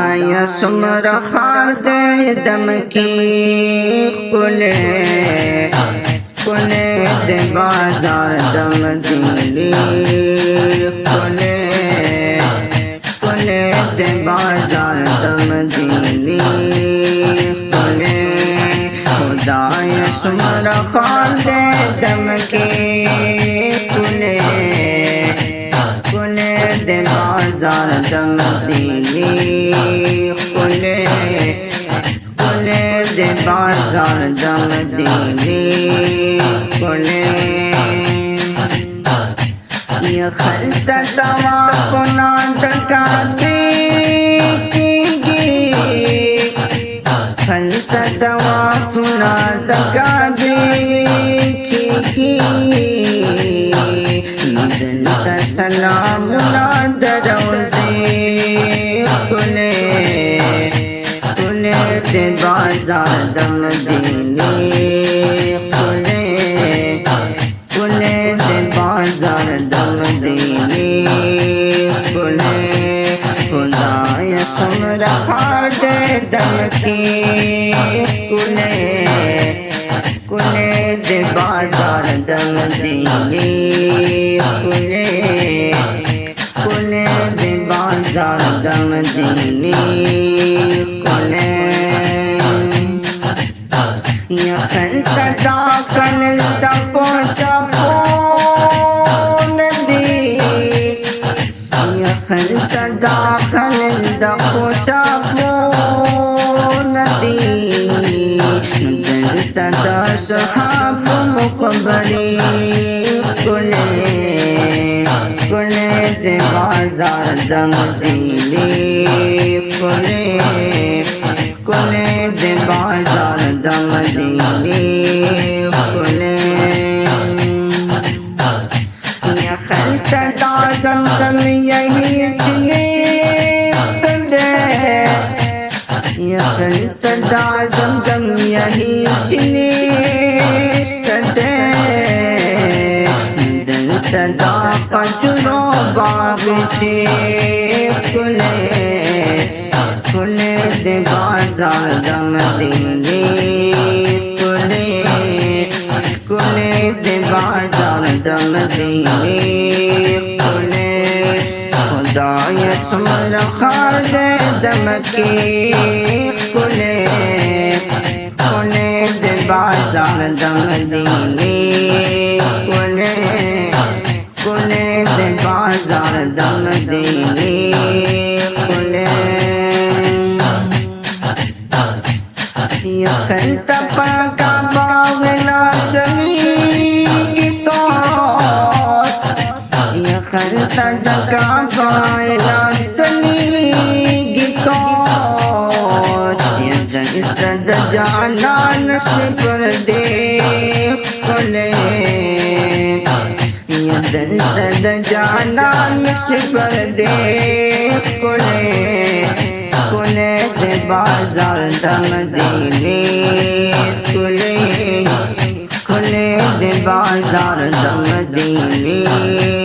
خدایا سمر خار دے دم کی کلے کلے دے بازار دم دلی کلے کلے دے بازار دم دلی کلے خدایا سمر خار دے دم کی کلے کلے دے بازار دم دلی کلے کلے دے بازار دم دلی کلے یہ خلط توا کنا دکا کی گی خلط توا کنا دکا کی دلت سلام نادروزی کلے کلے دے بازار دم دلی کلے کلے دے بازار دم دلی کلے خدایا سمر خار دے دم کی کلے کلے دے بازار دم دلی کلے کلے دے بازار دم دلی کلے یا خلط داخل دا پوچا پون دی یا خلط داخل دا پوچا پون دی دلت دا صحاب مقبری کلے کلے دے بازار دم دلی کلے کلے دے بازار دم دلی کلے یا خلط دا زمزم یہی چلیت دے یا خلط دا زمزم یہی چلیت دے دلت دا قجرو باغ چیف کلے کلے دے بازار دم دلی کلے کلے دے بازار دم دلی کلے خدایا سمر خار دے دم کی کلے کلے دے بازار دم دلی کلے کلے دے بازار دم دلی کلے یا خلط پاکا باغنا زمین کی توت یا خلط دکا باغنا زمین کی توت یا دلت دجانا نشن پر دیکھ کلے یا دلت دجانا نشن پر دیکھ کلے کلے دے بازار دم دلی کلے کلے دے بازار دم دلی